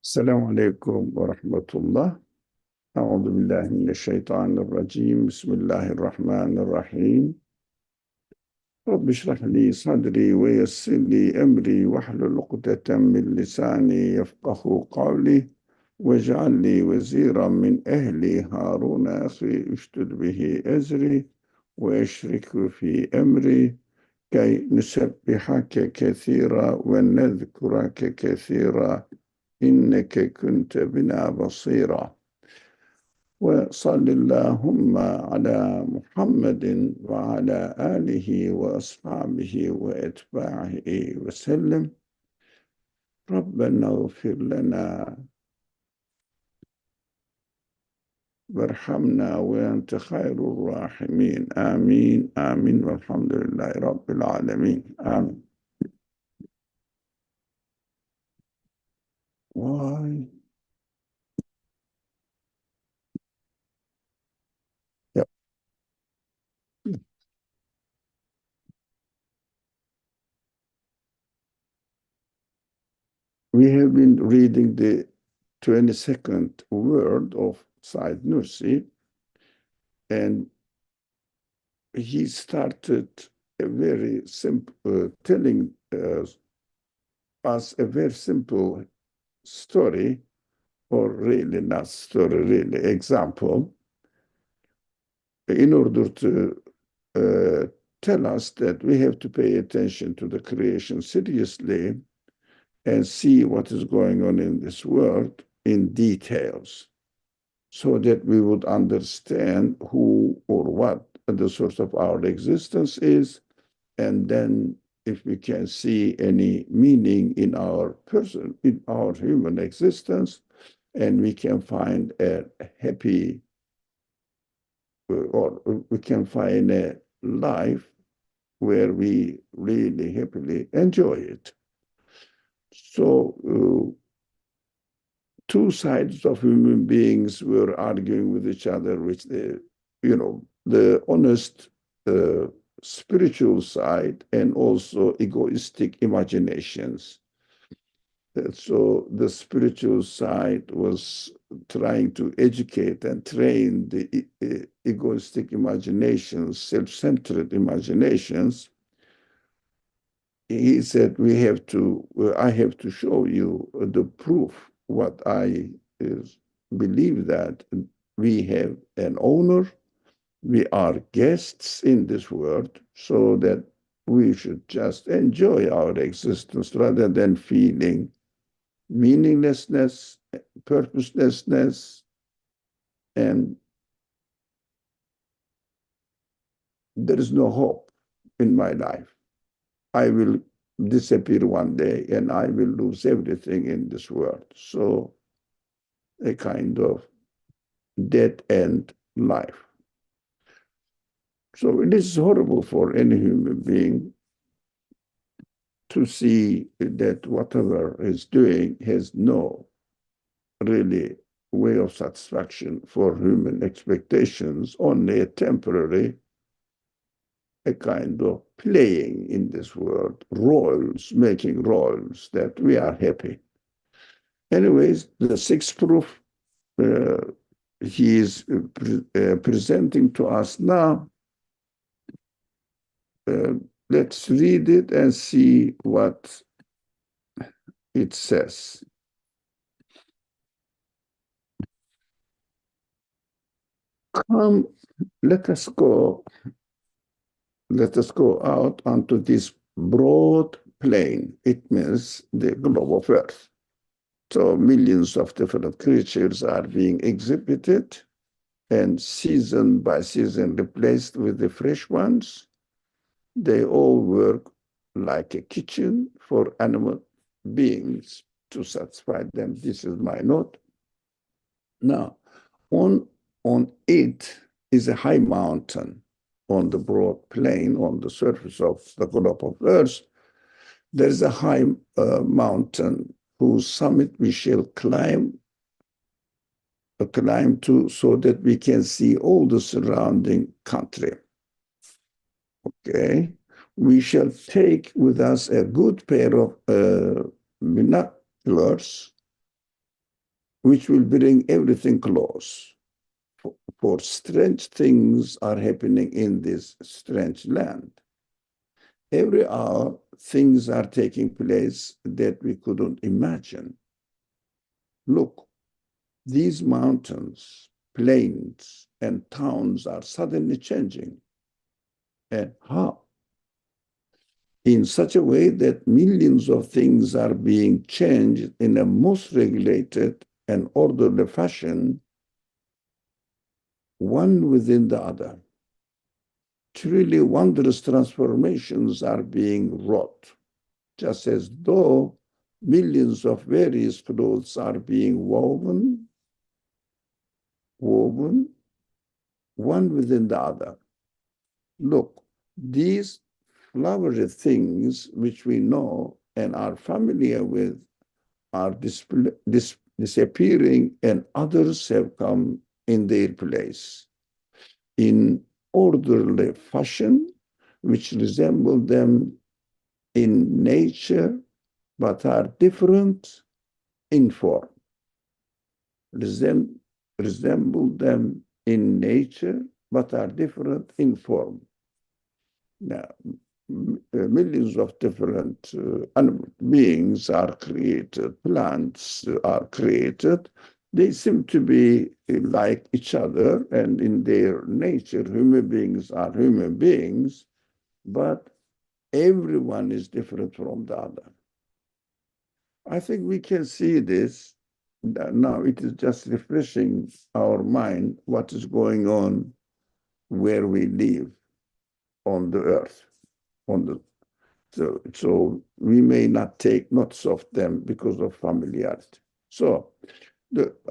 السلام عليكم ورحمة الله. أعوذ بالله من الشيطان الرجيم. بسم الله الرحمن الرحيم. رب اشرح لي صدري ويسر لي أمري واحلل عقدة من لساني يفقه قولي واجعل لي وزيرا من أهلي هارون أخي اشدد به أزري وأشركه في أمري كي نسبحك كثيرا ونذكرك كثيرا إنك كنت بنا بصيرا. وصل اللهم على محمد وعلى آله وأصحابه وأتباعه وسلم. ربنا اغفر لنا وارحمنا وأنت خير الراحمين. آمين آمين والحمد لله رب العالمين. آمين. Why? Yeah. We have been reading the 22nd word of Said Nursi, and he started a very simple, telling us a very simple story, or really not story, really example, in order to uh, tell us that we have to pay attention to the creation seriously and see what is going on in this world in details, so that we would understand who or what the source of our existence is. And then if we can see any meaning in our person, in our human existence, and we can find a happy, or we can find a life where we really happily enjoy it. So two sides of human beings were arguing with each other, which the honest spiritual side and also egoistic imaginations. So the spiritual side was trying to educate and train the egoistic imaginations, self-centered imaginations. He said, I have to show you the proof what I believe, that we have an owner, we are guests in this world, so that we should just enjoy our existence rather than feeling meaninglessness, purposelessness, and there is no hope in my life. I will disappear one day and I will lose everything in this world. So a kind of dead end life. So it is horrible for any human being to see that whatever is doing has no really way of satisfaction for human expectations, only a temporary, a kind of playing in this world, roles, making roles that we are happy. Anyways, the sixth proof uh, he is presenting to us now. Uh, let's read it and see what it says. Come, let us go out onto this broad plain. It means the globe of Earth. So millions of different creatures are being exhibited and season by season replaced with the fresh ones. They all work like a kitchen for animal beings to satisfy them. This is my note. Now, on it is a high mountain on the broad plain, on the surface of the globe of Earth. There is a high mountain whose summit we shall climb to, so that we can see all the surrounding country. Okay, we shall take with us a good pair of binoculars which will bring everything close. For strange things are happening in this strange land. Every hour, things are taking place that we couldn't imagine. Look, these mountains, plains, and towns are suddenly changing. And how? In such a way that millions of things are being changed in a most regulated and orderly fashion, one within the other. Truly wondrous transformations are being wrought, just as though millions of various clothes are being woven, one within the other. Look, these flowery things which we know and are familiar with are disappearing, and others have come in their place in orderly fashion, which resemble them in nature, but are different in form. Resemble them in nature, but are different in form. Now, millions of different beings are created, plants are created. They seem to be like each other, and in their nature, human beings are human beings, but everyone is different from the other. I think we can see this now. It is just refreshing our mind what is going on where we live on the earth, on the so we may not take notes of them because of familiarity. So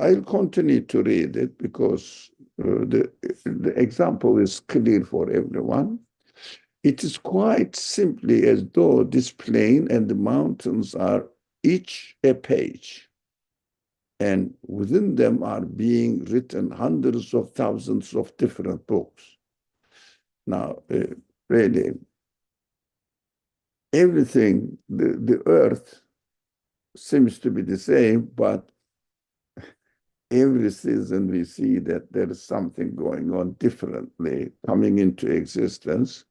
I'll continue to read it because the example is clear for everyone. It is quite simply as though this plain and the mountains are each a page, and within them are being written hundreds of thousands of different books. Now, really, everything, the earth seems to be the same, but every season we see that there is something going on differently coming into existence.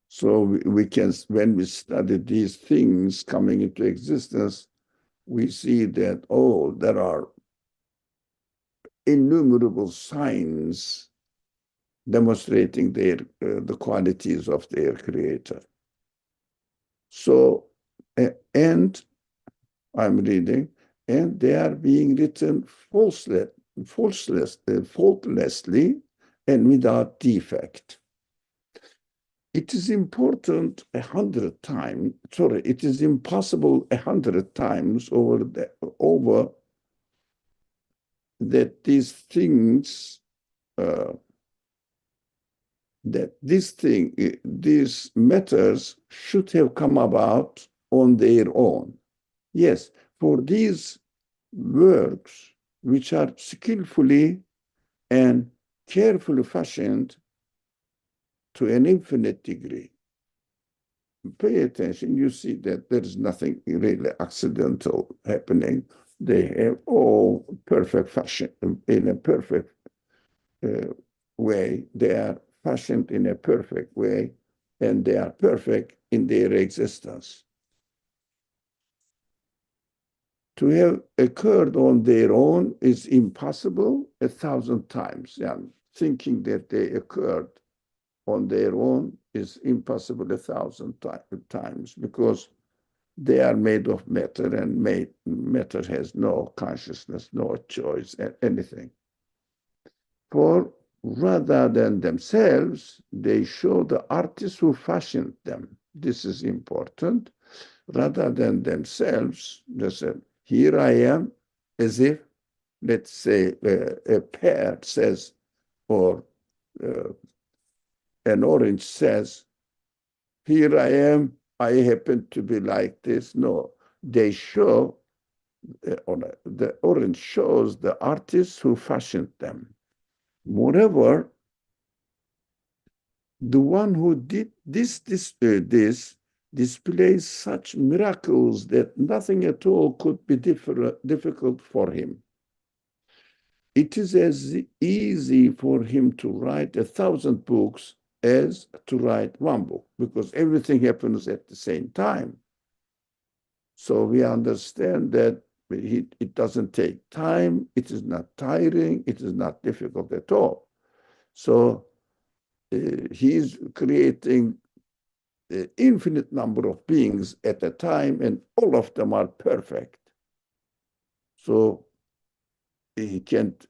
So we can, when we study these things coming into existence, we see that, oh, there are innumerable signs demonstrating the qualities of their creator. So, and I'm reading, and they are being written faultlessly and without defect. It is important 100 times, sorry, it is impossible 100 times over that these things, these matters should have come about on their own. Yes, for these works, which are skillfully and carefully fashioned to an infinite degree. Pay attention, you see that there is nothing really accidental happening. They have all perfect fashion in a perfect way. They are fashioned in a perfect way, and they are perfect in their existence. To have occurred on their own is impossible 1,000 times. Yeah, thinking that they occurred on their own is impossible 1,000 times because they are made of matter, and matter has no consciousness, no choice, anything. For rather than themselves, they show the artists who fashioned them. This is important. Rather than themselves, they said, here I am, as if, let's say, a pear says, or an orange says, here I am, I happen to be like this. No, they show, the orange shows the artists who fashioned them. Moreover, the one who did this displays such miracles that nothing at all could be difficult for him. It is as easy for him to write 1,000 books as to write one book, because everything happens at the same time. So we understand that it doesn't take time, it is not tiring, it is not difficult at all. So he's creating an infinite number of beings at a time, and all of them are perfect. So he can't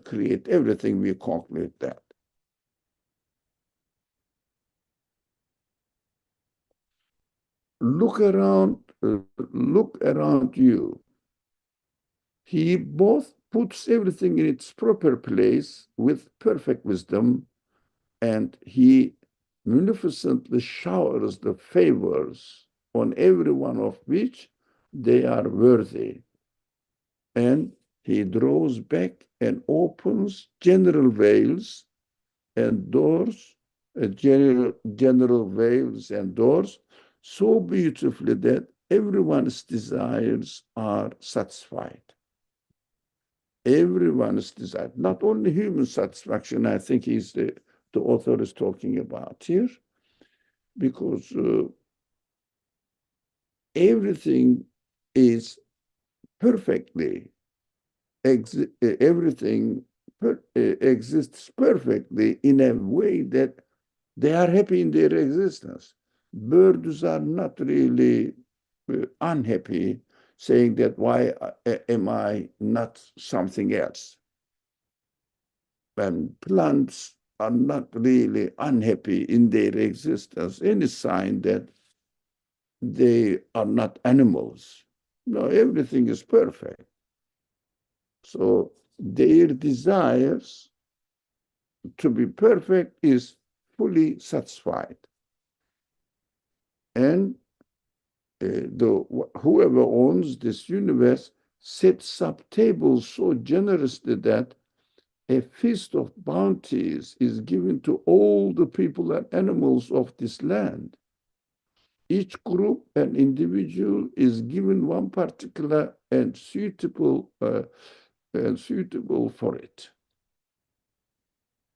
create everything. We conclude that. Look around, look around you. He both puts everything in its proper place with perfect wisdom, and he munificently showers the favors on every one of which they are worthy. And he draws back and opens general veils and doors, general veils and doors, so beautifully that everyone's desires are satisfied. Everyone's desire, not only human satisfaction, I think the author is talking about here, because everything is perfectly, everything exists perfectly in a way that they are happy in their existence. Birds are not really unhappy, saying that why am I not something else? And plants are not really unhappy in their existence, any sign that they are not animals. No, everything is perfect. So their desires to be perfect is fully satisfied. And whoever owns this universe sets up tables so generously that a feast of bounties is given to all the people and animals of this land. Each group and individual is given one particular and suitable for it.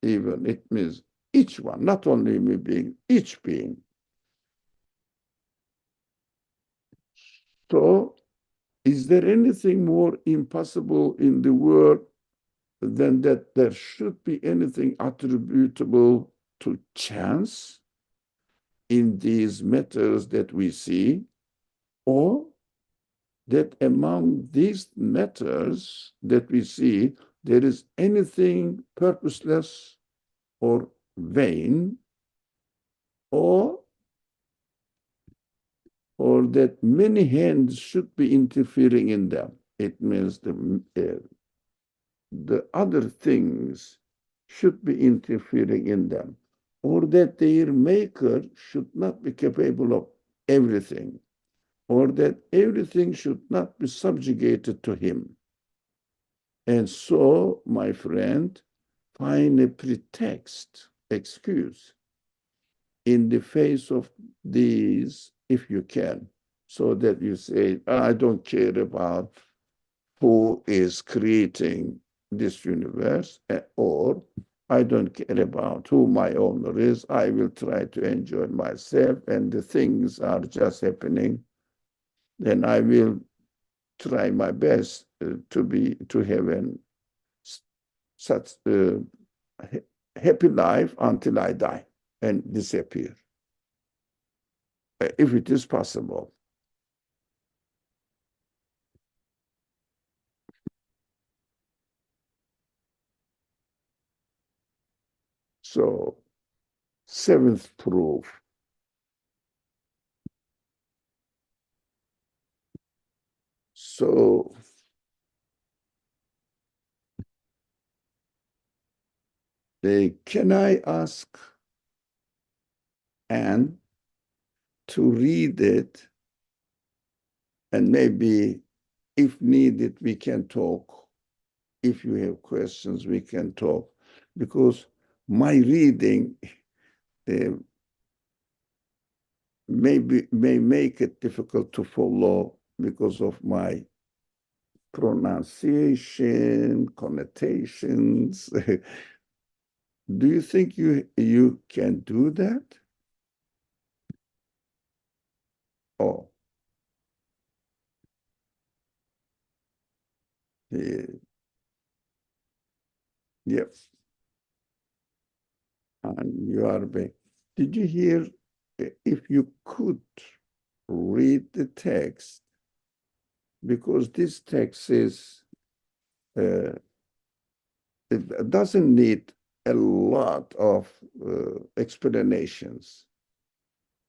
Even it means each one, not only me being, each being. So, is there anything more impossible in the world than that there should be anything attributable to chance in these matters that we see, or that among these matters that we see, there is anything purposeless or vain, or that many hands should be interfering in them. It means the other things should be interfering in them, or that their maker should not be capable of everything, or that everything should not be subjugated to him. And so, my friend, find a pretext, excuse, in the face of these, if you can, so that you say, I don't care about who is creating this universe, or I don't care about who my owner is. I will try to enjoy myself, and the things are just happening. Then I will try my best to have an such happy life until I die and disappear, if it is possible. So, seventh proof. So, can I ask Anne to read it, and maybe if needed, we can talk. If you have questions, we can talk, because my reading uh, may make it difficult to follow because of my pronunciation, connotations. Do you think you can do that? Oh, yep. And you are back. Did you hear? If you could read the text, because this text is uh, it doesn't need a lot of explanations.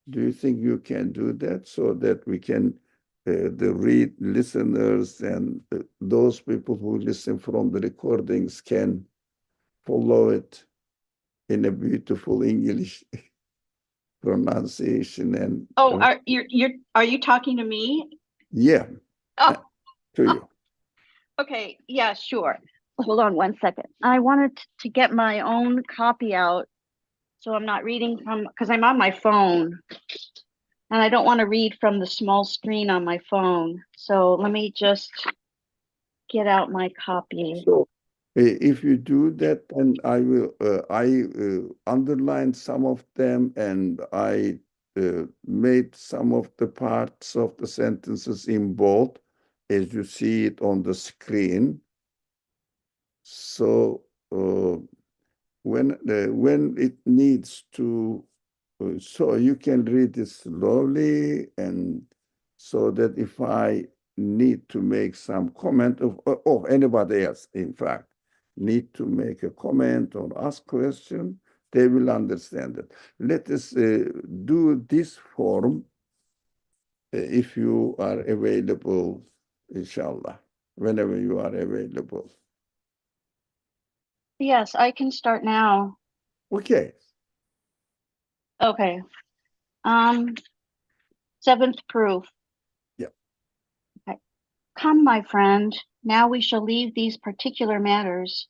Do you think you can do that so that we can, the read listeners and those people who listen from the recordings can follow it in a beautiful English pronunciation and Oh, are you talking to me? yeah, Oh, to oh, you. okay. Yeah, sure. Hold on one second. I wanted to get my own copy out so I'm not reading from because I'm on my phone and I don't want to read from the small screen on my phone. So let me just get out my copy. So if you do that, then I underlined some of them and I made some of the parts of the sentences in bold as you see it on the screen. So when it needs to, so you can read it slowly, and so that if I need to make some comment of anybody else, in fact, need to make a comment or ask question, they will understand it. Let us do this form if you are available, inshallah, whenever you are available. Yes, I can start now. Okay. Okay. Um, Seventh proof. Yeah. Okay. Come, my friend, now we shall leave these particular matters.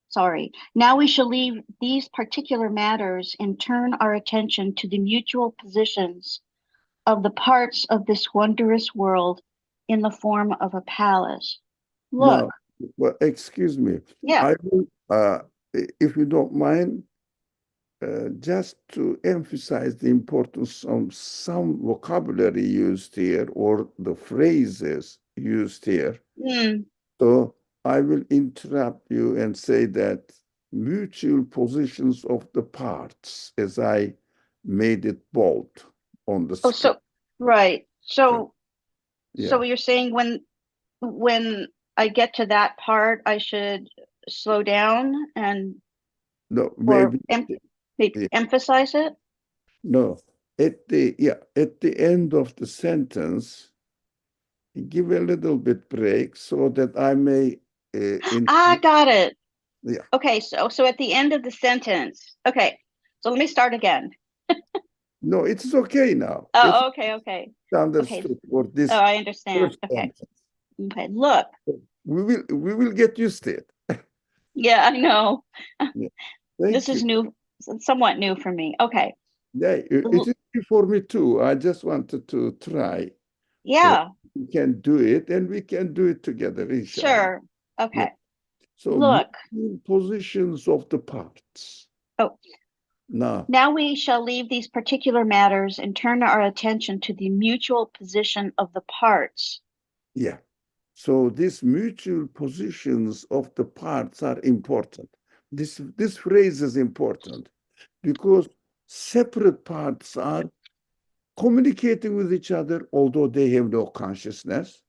Sorry. Now we shall leave these particular matters and turn our attention to the mutual positions of the parts of this wondrous world in the form of a palace. Look, Now, well, excuse me. yeah. I will, if you don't mind, just to emphasize the importance of some vocabulary used here or the phrases used here. Mm. So I will interrupt you and say that mutual positions of the parts, as I made it bold on the Oh, screen. so right. So Yeah. you're saying when I get to that part, I should slow down and No, or maybe. emphasize it? No, at the end of the sentence, give a little bit break so that I may in I got it. yeah. Okay, so at the end of the sentence. Okay. So let me start again. No, it's okay now. It's Oh, okay, okay. Okay. understood for Oh, this I understand. first Okay. sentence. Okay. Look. We will get used to it. Yeah, I know. Yeah. This Thank you. is new, somewhat new for me. Okay. Yeah, it is new for me too. I just wanted to try. Uh, Yeah, we can do it, and we can do it together, inshallah. sure. Yeah. Okay. So, Look. moving positions of the parts. Oh, Now, now we shall leave these particular matters and turn our attention to the mutual position of the parts. yeah. So these mutual positions of the parts are important. This phrase is important because separate parts are communicating with each other, although they have no consciousness,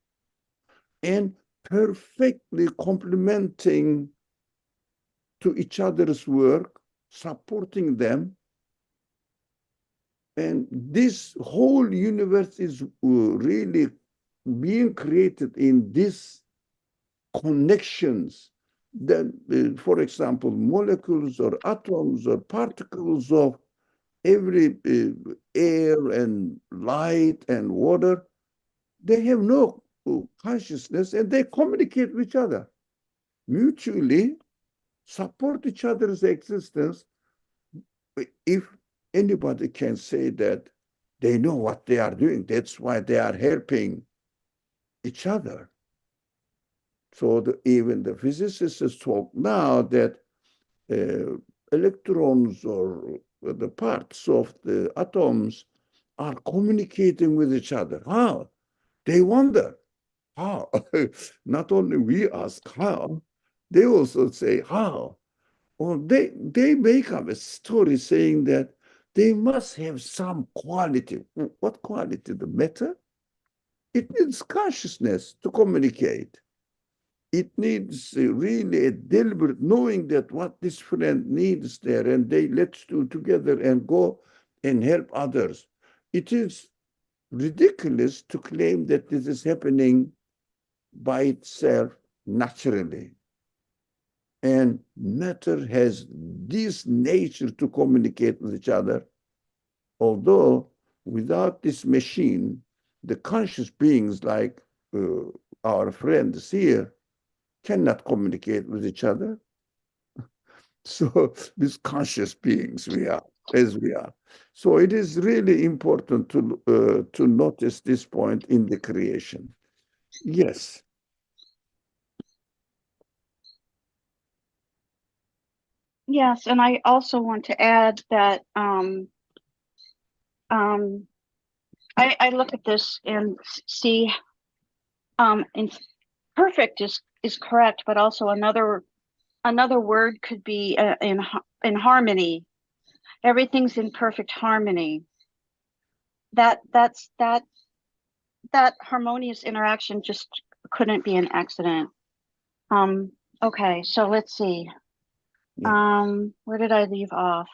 and perfectly complementing to each other's work, supporting them. And this whole universe is really being created in this connections that, for example, molecules or atoms or particles of every air and light and water, they have no consciousness and they communicate with each other, mutually support each other's existence. If anybody can say that They know what they are doing. That's why they are helping each other. So even the physicists talk now that uh, electrons or the parts of the atoms are communicating with each other. How? They wonder how. Not only we ask how, they also say how. Or they make up a story saying that they must have some quality. What quality? The matter? It needs consciousness to communicate. It needs really a deliberate knowing that what this friend needs there, and they let's do together and go and help others. It is ridiculous to claim that this is happening by itself naturally. And matter has this nature to communicate with each other, although without this machine, the conscious beings like uh, our friends here cannot communicate with each other. So these conscious beings we are, as we are. So it is really important to notice this point in the creation. Yes. Yes, and I also want to add that um, I look at this and see in perfect is correct, but also another word could be in harmony. Everything's in perfect harmony. That harmonious interaction just couldn't be an accident. Um, okay, so let's see. Yeah. Where did I leave off?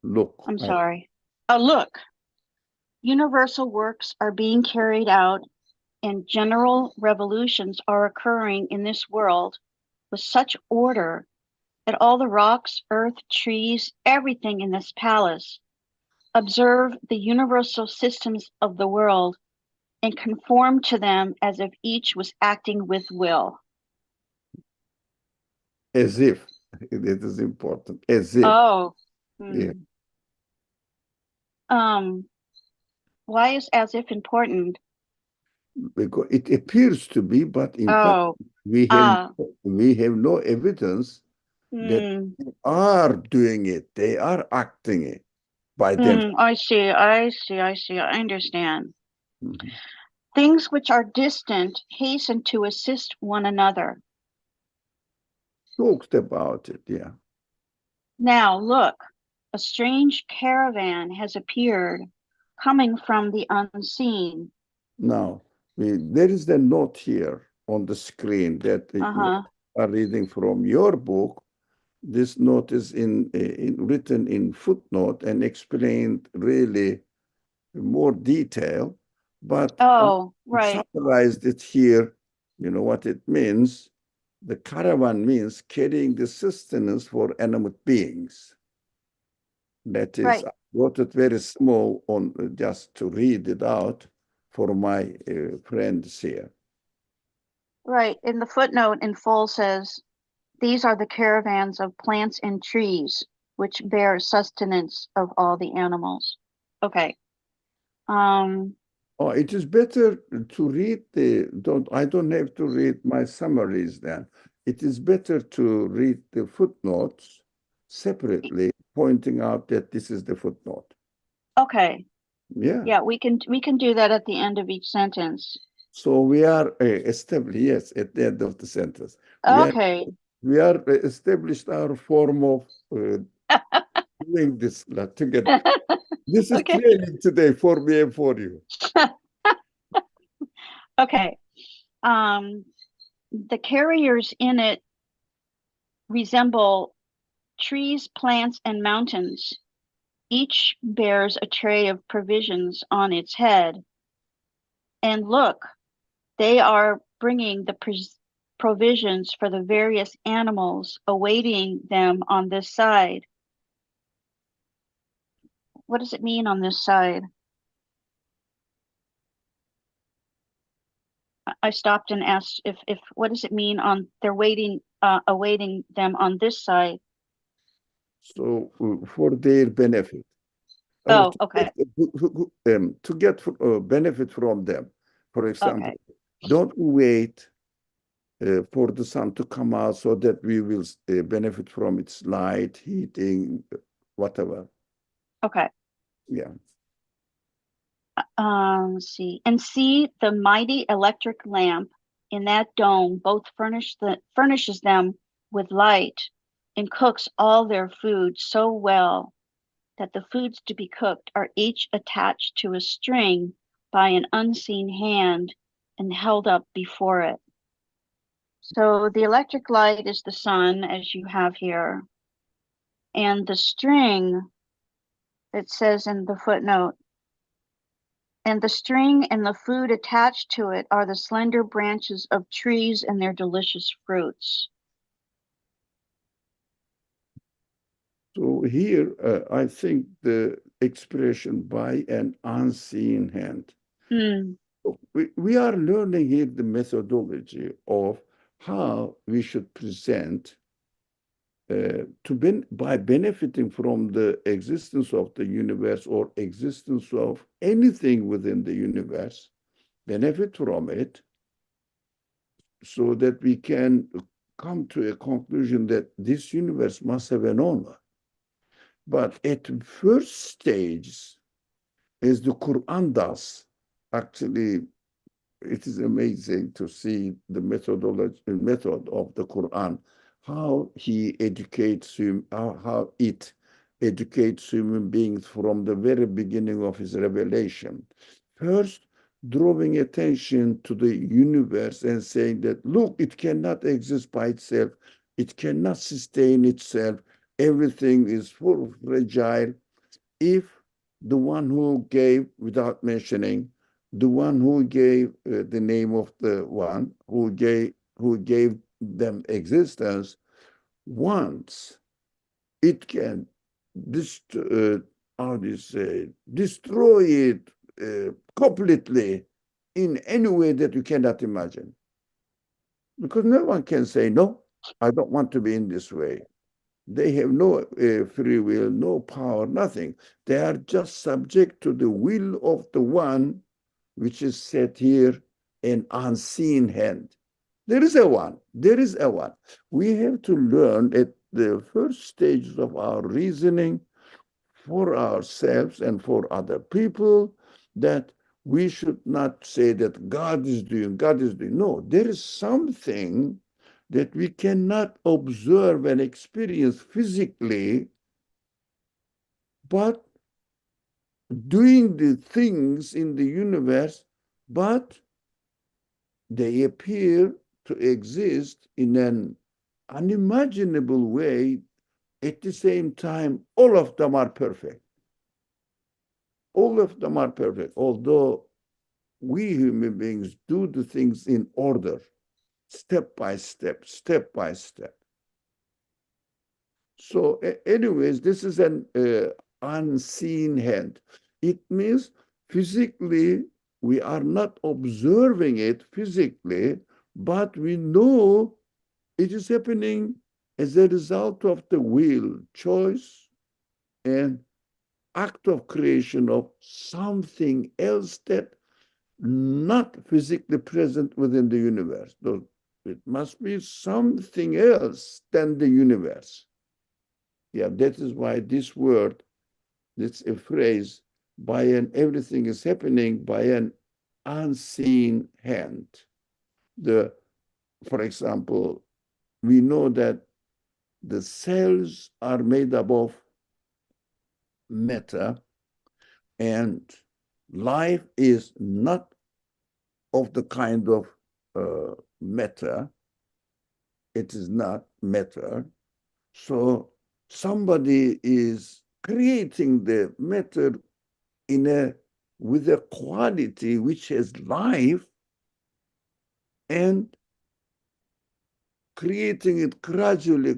Look, I'm sorry. Oh, look. Universal works are being carried out and general revolutions are occurring in this world with such order that all the rocks, earth, trees, everything in this palace observe the universal systems of the world and conform to them as if each was acting with will. as if it is important, as if. Oh, Yeah. um, why is as if important? Because it appears to be, but in fact, Oh, we have ah, we have no evidence that hmm, they are doing it. They are acting it by themselves. I see, I see, I see, I understand. Mhm. Things which are distant hasten to assist one another. Talked about it, yeah. Now look, a strange caravan has appeared, coming from the unseen. Now, there is a note here on the screen that what Uh-huh. you are reading from your book. This note is written in footnote and explained really more detail, but I Oh, right, summarized it here. You know what it means? The caravan means carrying the sustenance for animate beings. That is, right, I wrote it very small on just to read it out for my friends here. right. In the footnote in full says, these are the caravans of plants and trees, which bear sustenance of all the animals. Okay. Um, Oh, it is better to read I don't have to read my summaries then. It is better to read the footnotes separately, pointing out that this is the footnote. okay. Yeah. Yeah, we can do that at the end of each sentence. So we are established, yes, at the end of the sentence. We are Okay. we are established our form of doing this together. This is Okay. training today for me and for you. Okay. Um, the carriers in it resemble trees, plants, and mountains. Each bears a tray of provisions on its head. And look, they are bringing the provisions for the various animals awaiting them on this side. What does it mean on this side? I stopped and asked if what does it mean on they're waiting, awaiting them on this side? So for their benefit. Oh, okay. To get benefit from them. For example, Okay. don't wait for the sun to come out so that we will benefit from its light, heating, whatever. Okay. Yeah. Let's see. And see the mighty electric lamp in that dome both furnishes them with light and cooks all their food so well that the foods to be cooked are each attached to a string by an unseen hand and held up before it. So the electric light is the sun, as you have here, and the string, it says in the footnote, and the string and the food attached to it are the slender branches of trees and their delicious fruits. So here, I think the expression by an unseen hand. Mm, We are learning here the methodology of how we should present by benefiting from the existence of the universe or existence of anything within the universe, benefit from it, so that we can come to a conclusion that this universe must have an owner. But at first stage, as the Quran does, actually, it is amazing to see the method of the Quran, how he educates him, how it educates human beings from the very beginning of his revelation. First, drawing attention to the universe and saying that, look, it cannot exist by itself. It cannot sustain itself. Everything is full fragile. If the one who gave, without mentioning, the one who gave the name of the one who gave them existence, once it can how do you say, destroy it completely in any way that you cannot imagine. Because no one can say, no, I don't want to be in this way. They have no free will, no power, nothing. They are just subject to the will of the one which is set here, an unseen hand. There is a one. There is a one. We have to learn at the first stages of our reasoning for ourselves and for other people that we should not say that God is doing, God is doing. No, there is something that we cannot observe and experience physically, but doing the things in the universe, but they appear to exist in an unimaginable way. At the same time, all of them are perfect. All of them are perfect, although we human beings do the things in order, step by step, step by step. So anyways, this is an unseen hand. It means physically, we are not observing it physically, but we know it is happening as a result of the will, choice, and act of creation of something else that not physically present within the universe. So it must be something else than the universe. Yeah, that is why this word, this a phrase, by an everything is happening by an unseen hand. The, for example, we know that the cells are made up of matter, and life is not of the kind of matter. It is not matter. So somebody is creating the matter with a quality which has life and creating it gradually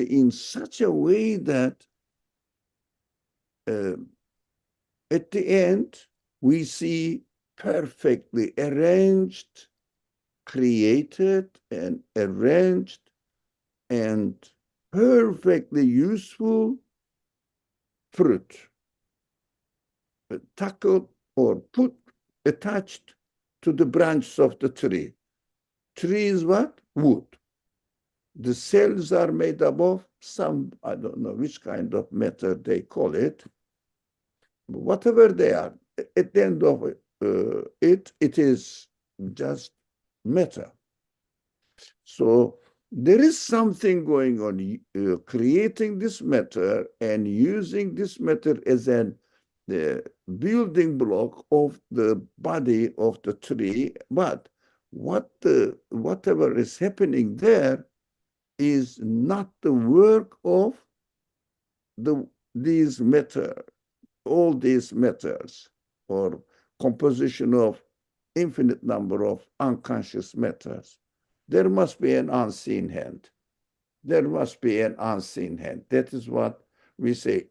in such a way that uh, at the end we see perfectly arranged, created and arranged and perfectly useful fruit. tackled or put attached to the branches of the tree. Tree is what? Wood. The cells are made up of some, I don't know which kind of matter they call it. Whatever they are, at the end of it is just matter. So there is something going on, creating this matter and using this matter as the building block of the body of the tree. But whatever is happening there is not the work of these matter, all these matters, or composition of infinite number of unconscious matters. There must be an unseen hand. There must be an unseen hand. That is what we say.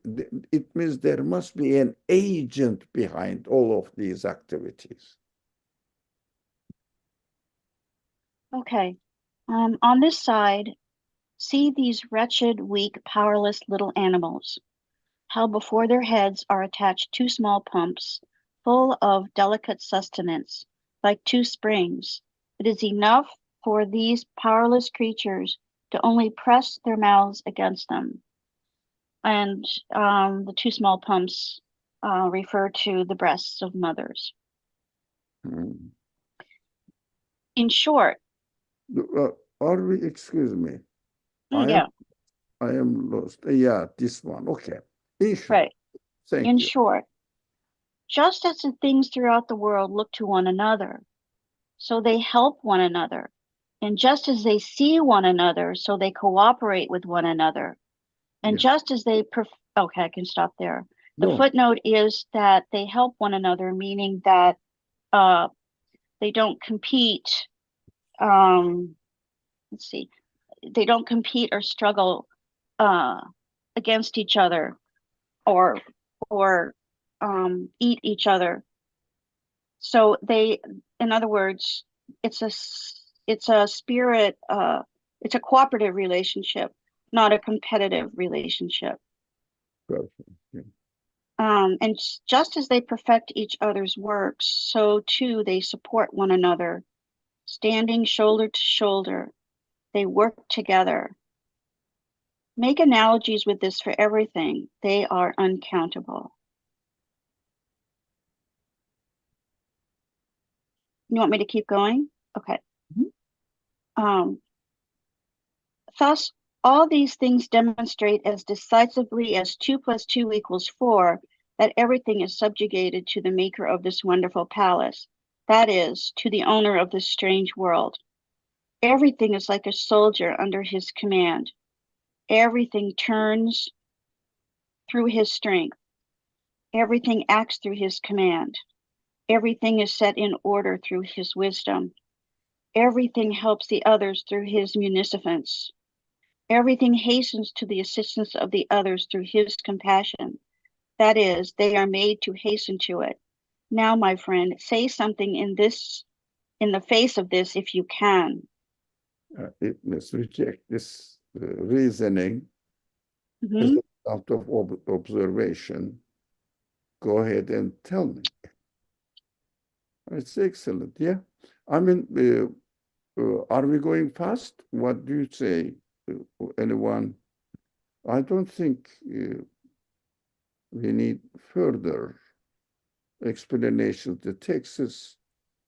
It means there must be an agent behind all of these activities. Okay. On this side, see these wretched, weak, powerless little animals. How before their heads are attached two small pumps, full of delicate sustenance, like two springs. It is enough for these powerless creatures to only press their mouths against them. And the two small pumps refer to the breasts of mothers. Hmm. In short, Are we, excuse me, I am yeah, I am lost. Yeah, this one. Okay. In short, right. thank In you. short, just as the things throughout the world look to one another, so they help one another. And just as they see one another, so they cooperate with one another. And Yeah. just as they, okay, I can stop there. The No. footnote is that they help one another, meaning that uh, they don't compete. Let's see, they don't compete or struggle uh, against each other or or eat each other. So they, in other words, it's a it's a spirit, it's a cooperative relationship, not a competitive relationship. Perfect. Yeah. And just as they perfect each other's works, so too they support one another, standing shoulder to shoulder. They work together. Make analogies with this for everything. They are uncountable. You want me to keep going? Okay. Mhm. Um, Thus, all these things demonstrate as decisively as 2 plus 2 equals 4 that everything is subjugated to the maker of this wonderful palace, that is, to the owner of this strange world. Everything is like a soldier under his command. Everything turns through his strength. Everything acts through his command. Everything is set in order through his wisdom. Everything helps the others through his munificence. Everything hastens to the assistance of the others through his compassion. That is, they are made to hasten to it. Now, my friend, say something in the face of this if you can. It must reject this reasoning as Mhm. a result of observation. Go ahead and tell me. It's excellent. Yeah. I mean, are we going fast? What do you say? Anyone? I don't think we need further explanation. The text is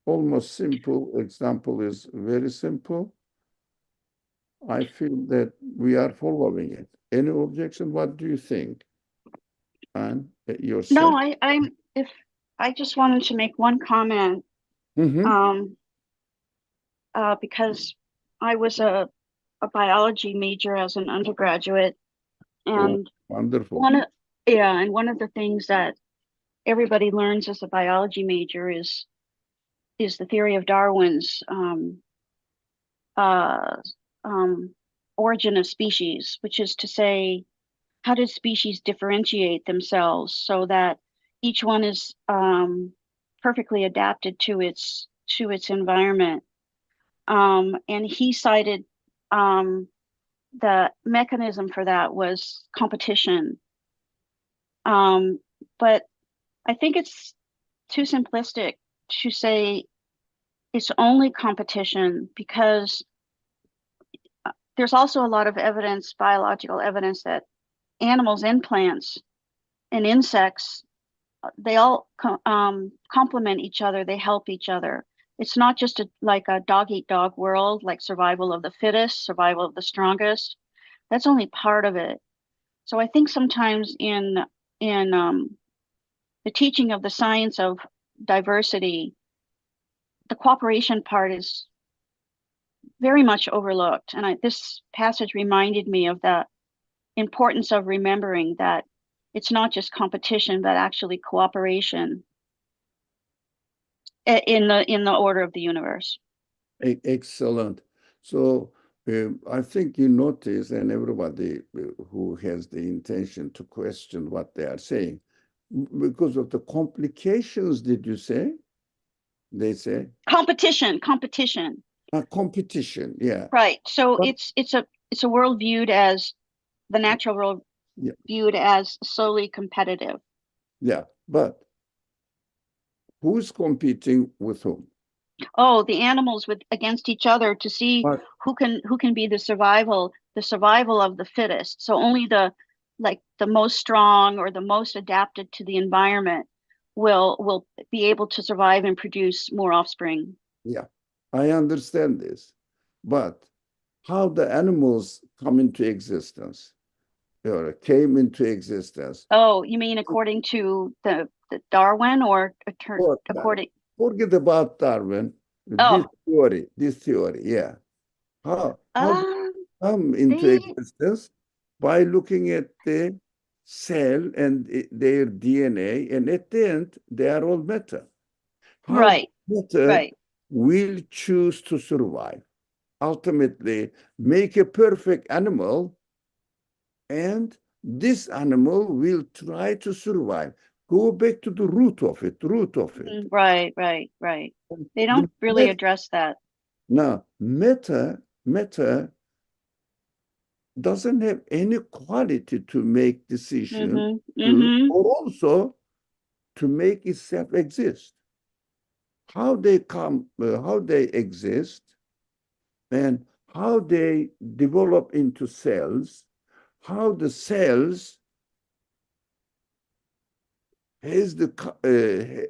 almost simple. Example is very simple. I feel that we are following it. Any objection? What do you think? And No, yourself? I'm if I just wanted to make one comment, Mm-hmm. um, because I was a biology major as an undergraduate, Oh, and wonderful. one of yeah, and one of the things that everybody learns as a biology major is the theory of Darwin's uh, um, origin of species, which is to say, how did species differentiate themselves so that each one is perfectly adapted to its environment? And he cited the mechanism for that was competition. But I think it's too simplistic to say it's only competition because there's also a lot of evidence, biological evidence, that animals and plants and insects, they all complement each other. They help each other. It's not just like a dog eat dog world, like survival of the fittest, survival of the strongest. That's only part of it. So I think sometimes in the teaching of the science of diversity, the cooperation part is very much overlooked. And this passage reminded me of the importance of remembering that it's not just competition, but actually cooperation in the order of the universe. Excellent. So I think you notice, and everybody who has the intention to question what they are saying, because of the complications, did you say? They say Competition. competition. Yeah, Right. So but it's a world viewed as the natural world yeah, viewed as solely competitive. yeah. But who's competing with whom? Oh, the animals with against each other to see But who can be the survival of the fittest. So only the most strong or the most adapted to the environment will be able to survive and produce more offspring. yeah, I understand this. But how the animals come into existence or came into existence? Oh, you mean according to the Darwin or Or, according? forget about Darwin. Oh, This theory, yeah. How they um, come into they existence by looking at the cell and their DNA, and at the end, they are all matter. How right, matter right. will choose to survive, ultimately make a perfect animal, and this animal will try to survive. Go back to the root of it. Right. They The don't really met, address that. now, matter doesn't have any quality to make decision Mm-hmm. to, Mm-hmm. or also to make itself exist. How they exist, and how they develop into cells, how the cells has the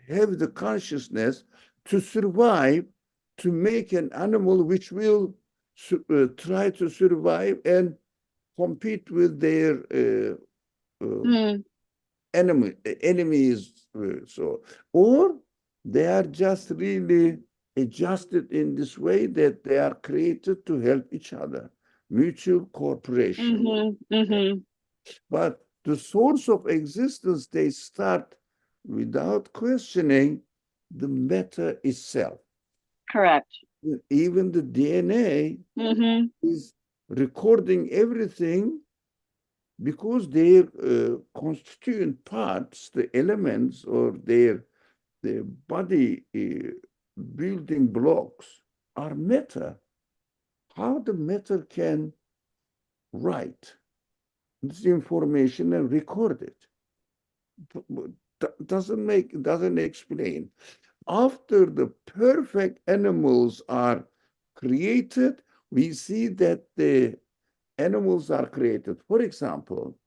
have the consciousness to survive, to make an animal which will try to survive and compete with their uh, Mm, enemies. So, or they are just really adjusted in this way that they are created to help each other, mutual cooperation. mm-hmm. Mm-hmm. But the source of existence, they start without questioning the matter itself. Correct. Even the DNA Mm-hmm. is recording everything because their constituent parts, the elements or their body building blocks are matter. How the matter can write this information and record it doesn't explain. After the perfect animals are created, we see that the animals are created. For example,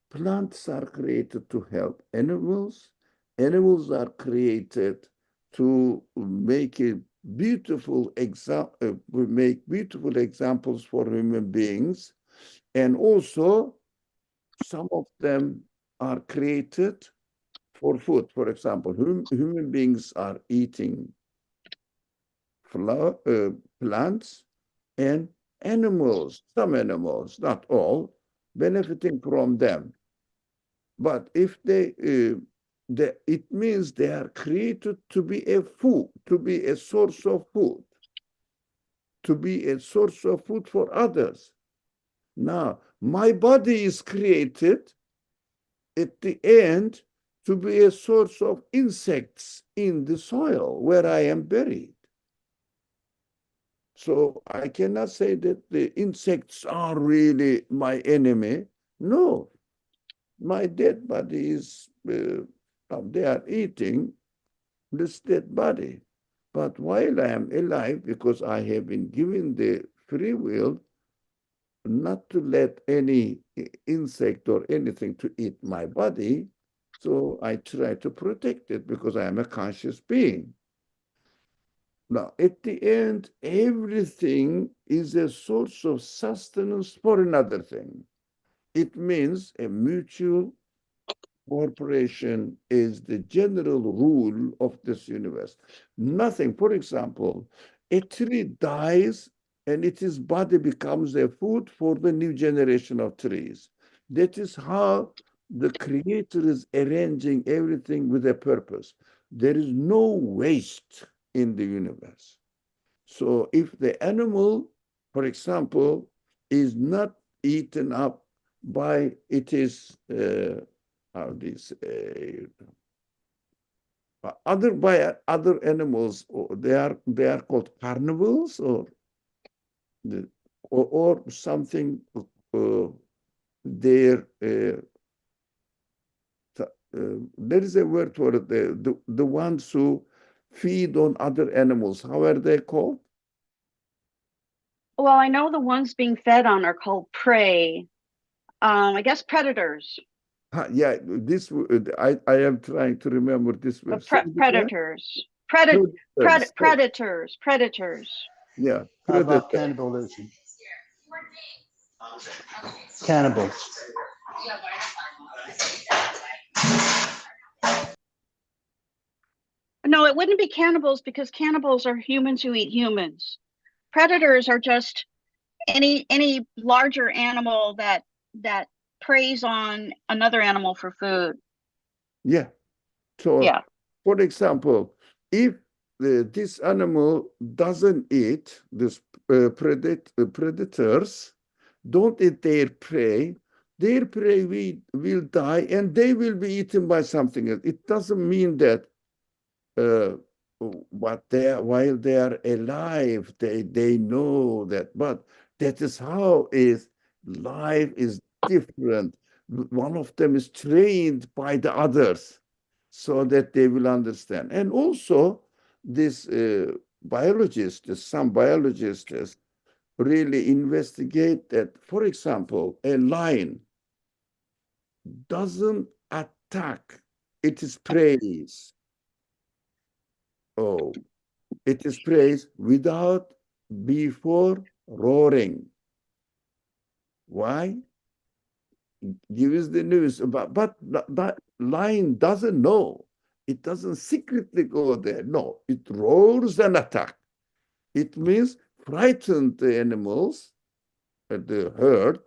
plants are created to help animals. Animals are created to make a make beautiful examples for human beings. And also, some of them are created for food. For example, human beings are eating plants, and some animals, not all, benefiting from them. But if it means they are created to be a food, to be a source of food, to be a source of food for others. Now, my body is created at the end to be a source of insects in the soil where I am buried. So I cannot say that the insects are really my enemy. No, my dead body is Now they are eating this dead body. But while I am alive, because I have been given the free will not to let any insect or anything to eat my body, so I try to protect it because I am a conscious being. Now, at the end, everything is a source of sustenance for another thing. It means a mutual cooperation is the general rule of this universe. Nothing, for example, a tree dies and its body becomes a food for the new generation of trees. That is how the creator is arranging everything with a purpose. There is no waste in the universe. So if the animal, for example, is not eaten up by it is how these other by other animals, or they are called carnivores, or the, or something. There there is a word for it. The ones who feed on other animals. How are they called? Well, I know the ones being fed on are called prey. I guess predators. Yeah, this I am trying to remember this word. Say it again. Predators. Predators. Predators. Predators. Yeah, How about predator. cannibalism? Cannibals. No, it wouldn't be cannibals because cannibals are humans who eat humans. Predators are just any larger animal that preys on another animal for food. Yeah. So, Yeah. for example, if this animal doesn't eat this predators, don't eat their prey will die and they will be eaten by something else. It doesn't mean that uh, but while they are alive, they know that. But that is how is life is different. One of them is trained by the others so that they will understand. And also, this biologists, some biologists really investigate that. For example, a lion doesn't attack its prey. Oh, it is praised without before roaring. Why? Give us the news about, but that lion doesn't know. It doesn't secretly go there. No, it roars and attack. It means frighten the animals, the herd,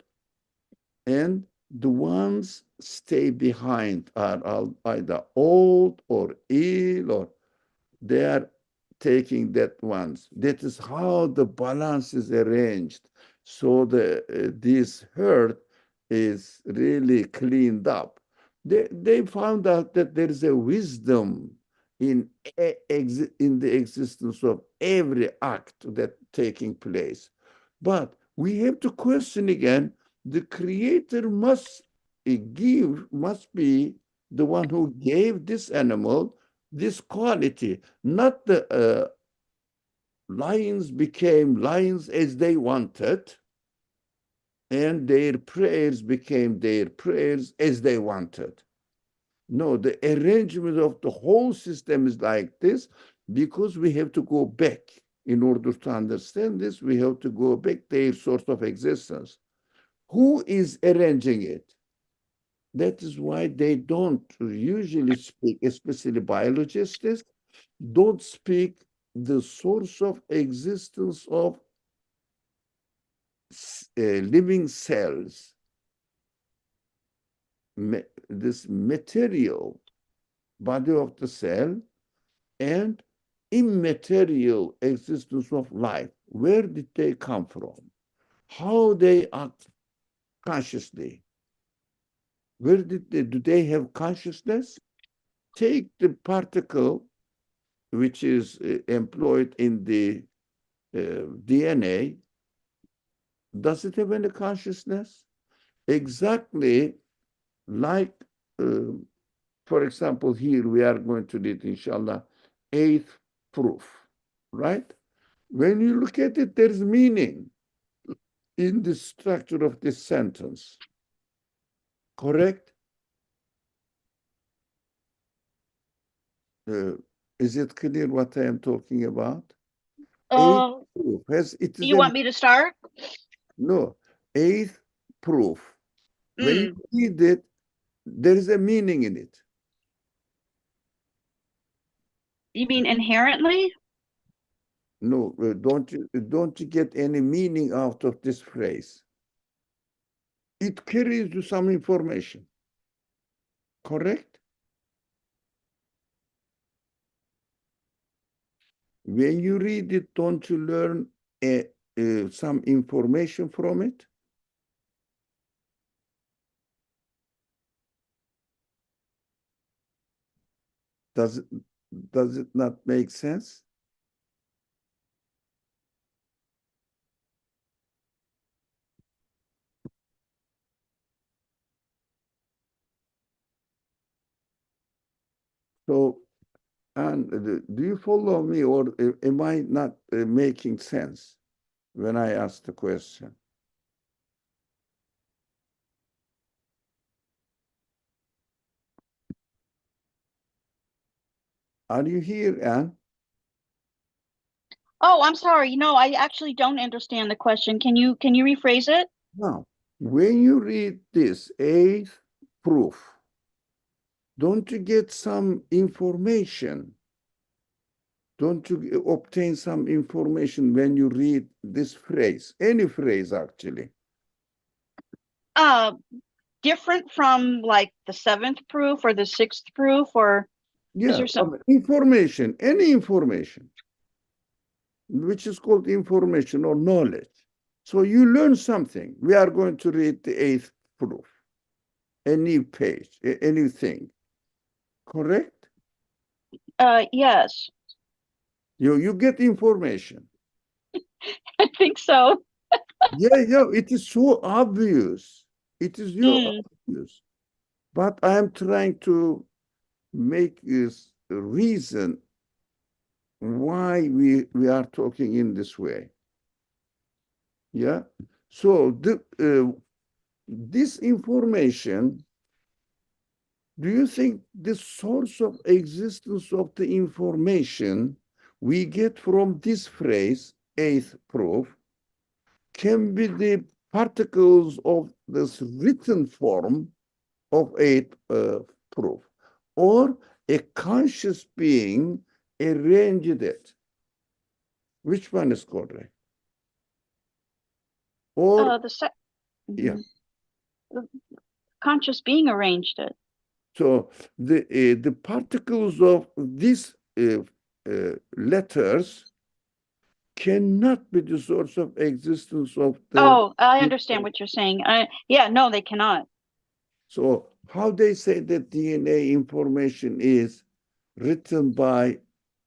and the ones stay behind are either old or ill or they are taking that ones. That is how the balance is arranged. So this herd is really cleaned up. They found out that there is a wisdom in in the existence of every act that taking place. But we have to question again, the creator must be the one who gave this animal this quality, not the lions became lions as they wanted, and their prayers became their prayers as they wanted. No, the arrangement of the whole system is like this because we have to go back. In order to understand this, we have to go back their source of existence. Who is arranging it? That is why they don't usually speak, especially biologists, don't speak the source of existence of living cells, this material body of the cell and immaterial existence of life. Where did they come from? How they act consciously? Where do they have consciousness? Take the particle which is employed in the DNA. Does it have any consciousness? Exactly like uh, For example, here we are going to read, inshallah, eighth proof, right? When you look at it, there's meaning in the structure of this sentence. Correct? Is it clear what I am talking about? Eighth proof has it is You want me to start? no eighth proof. When you Mm. read it, there is a meaning in it. You mean inherently? No, don't you get any meaning out of this phrase? It carries you some information. Correct? When you read it, don't you learn some information from it? Does it not make sense? So, and do you follow me, or am I not making sense when I ask the question? Are you here, Anne? Oh, I'm sorry. No, I actually don't understand the question. Can you rephrase it? Now, when you read this eighth proof, don't you get some information? Don't you obtain some information when you read this phrase? Any phrase, actually. Uh, Different from like the seventh proof or the sixth proof, or is Yeah, there some? information, any information, which is called information or knowledge. So you learn something. We are going to read the eighth proof, a new page, anything. Correct? Yes, You get information. I think so. Yeah, it is so obvious. It is Mm. obvious. But I am trying to make this reason why we are talking in this way. Yeah. So this information, do you think the source of existence of the information we get from this phrase, eighth proof, can be the particles of this written form of eighth proof, or a conscious being arranged it? Which one is correct? Or, The se yeah. mhm. The conscious being arranged it. So the particles of these letters cannot be the source of existence of the. Oh, I understand what you're saying. Yeah, no, they cannot. So how they say that DNA information is written by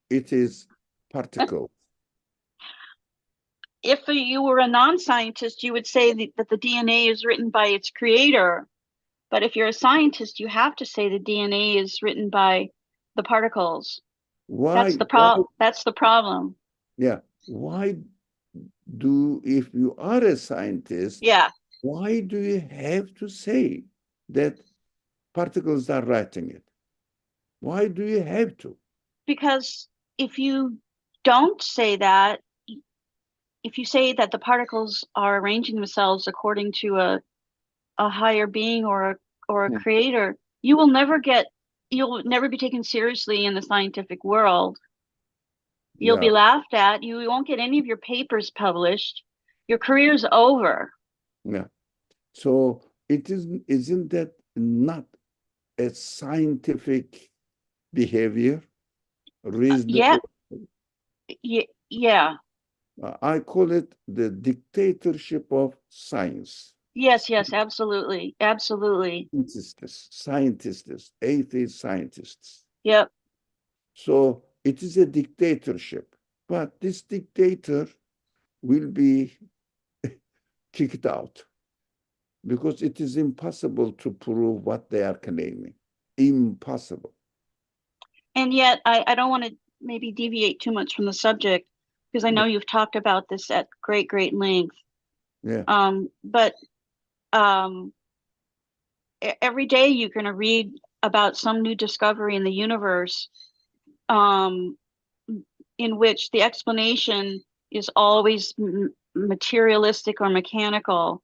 it is particle. If you were a non-scientist, you would say that the DNA is written by its creator. But if you're a scientist, you have to say the DNA is written by the particles. Why? Why? That's the problem. Yeah. Why if you are a scientist, Yeah, why do you have to say that particles are writing it? Why do you have to? because if you don't say that, if you say that the particles are arranging themselves according to a higher being or a Yeah. creator, you'll never be taken seriously in the scientific world. You'll be Yeah. laughed at. You won't get any of your papers published. Your career's over. Yeah. So isn't that not a scientific behavior, Yeah, reasonable? yeah. I call it the dictatorship of science. Yes, absolutely. Absolutely. Scientists, atheist scientists. Yep. So it is a dictatorship, but this dictator will be kicked out because it is impossible to prove what they are claiming. impossible. And yet, I don't want to maybe deviate too much from the subject because I know Yeah, you've talked about this at great length. yeah. But um, every day you're going to read about some new discovery in the universe, um, in which the explanation is always materialistic or mechanical.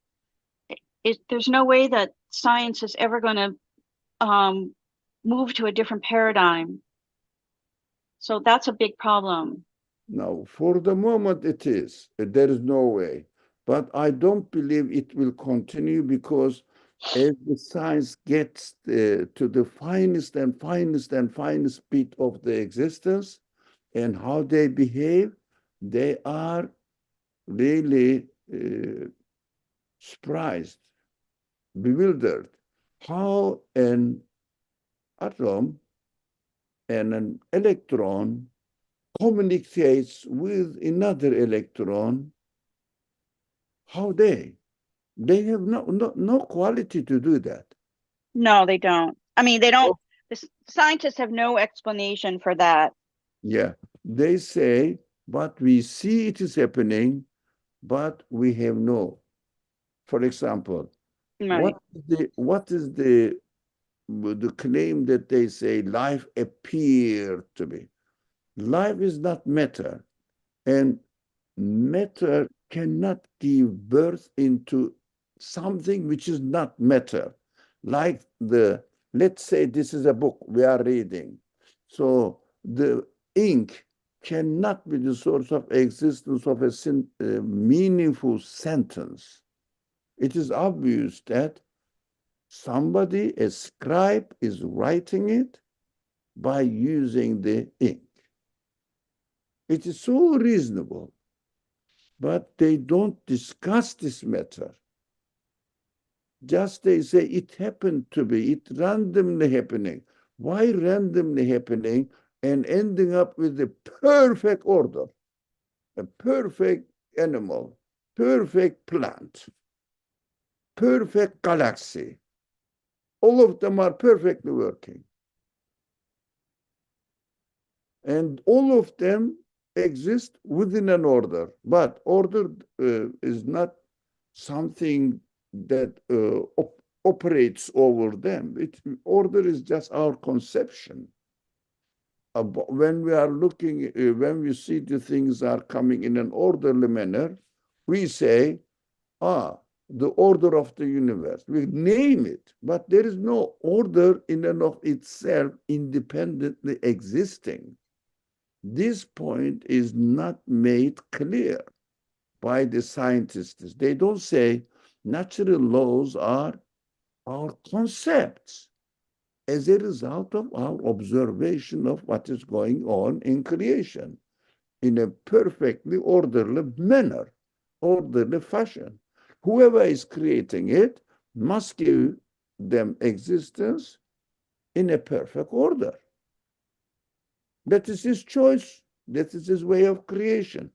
There's no way that science is ever going to move to a different paradigm. So that's a big problem. Now, for the moment, it is. There is no way. But I don't believe it will continue because as the science gets to the finest and finest and finest bit of the existence and how they behave, they are really surprised, bewildered. How an atom and an electron communicates with another electron, how they have no quality to do that. No, they don't. I mean, they don't, Oh, the scientists have no explanation for that. yeah, they say, but we see it is happening, but we have no. For example, Right. what is the claim that they say life appeared to be? Life is not matter, and matter cannot give birth into something which is not matter. Like let's say this is a book we are reading. So the ink cannot be the source of existence of a meaningful sentence. It is obvious that somebody, a scribe, is writing it by using the ink. It is so reasonable, but they don't discuss this matter. Just they say it happened to be, it randomly happening. Why randomly happening and ending up with a perfect order, a perfect animal, perfect plant, perfect galaxy? All of them are perfectly working. And all of them exist within an order. But order is not something that operates over them. Order is just our conception. When we are looking, when we see the things are coming in an orderly manner, we say, ah, the order of the universe. We name it, but there is no order in and of itself independently existing. This point is not made clear by the scientists. They don't say natural laws are our concepts as a result of our observation of what is going on in creation in a perfectly orderly manner, orderly fashion. Whoever is creating it must give them existence in a perfect order. That is his choice. That is his way of creation.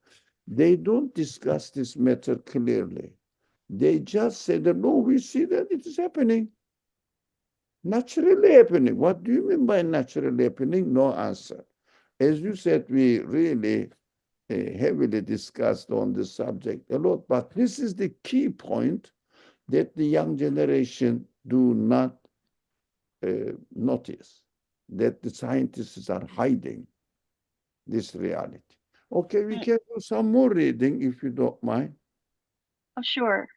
They don't discuss this matter clearly. They just say that, no, we see that it is happening. Naturally happening. What do you mean by naturally happening? No answer. As you said, we really heavily discussed on this subject a lot, but this is the key point that the young generation do not notice, that the scientists are hiding this reality. Okay, we Mm. can do some more reading if you don't mind. Oh, sure.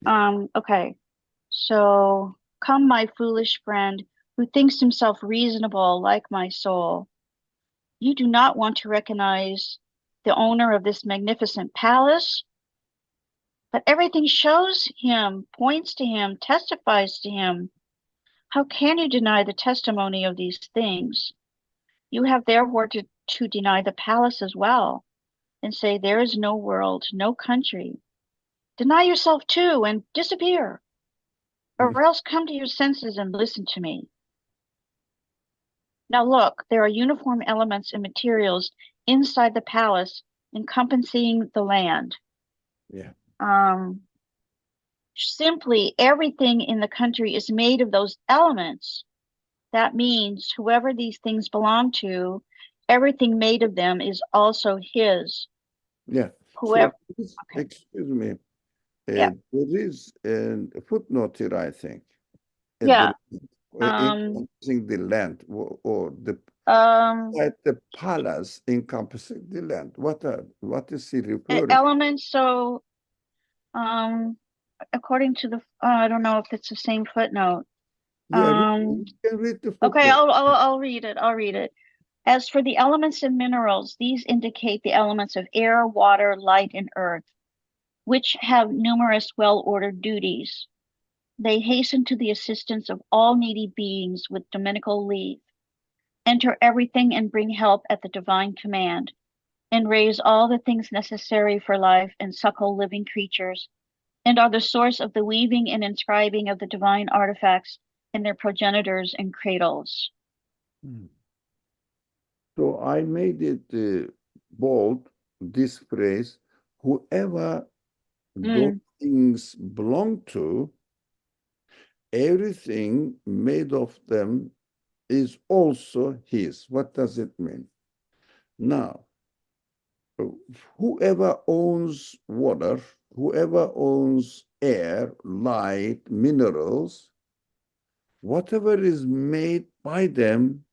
Yeah, Okay. So, come, my foolish friend, who thinks himself reasonable like my soul. You do not want to recognize the owner of this magnificent palace, but everything shows him, points to him, testifies to him. How can you deny the testimony of these things? You have therefore to deny the palace as well, and say there is no world, no country. Deny yourself too and disappear, yeah, or else come to your senses and listen to me. Now look, there are uniform elements and materials inside the palace encompassing the land. yeah, Simply everything in the country is made of those elements. That means whoever these things belong to, everything made of them is also his. Yeah. So, Whoever, okay, excuse me, yeah, there is a footnote here, I think, at yeah. the Um, encompassing the land, or um, at the palace encompassing the land. What is he referring? elements. So, um, according to the, I don't know if it's the same footnote. Yeah, you can read the Okay, footnote. I'll read it. I'll read it. As for the elements and minerals, these indicate the elements of air, water, light, and earth, which have numerous well-ordered duties. They hasten to the assistance of all needy beings with dominical leave, enter everything and bring help at the divine command, and raise all the things necessary for life and suckle living creatures, and are the source of the weaving and inscribing of the divine artifacts in their progenitors and cradles. Hmm. So I made it bold, this phrase, whoever those Mm. things belong to, everything made of them is also his. What does it mean? Now, whoever owns water, whoever owns air, light, minerals, whatever is made by them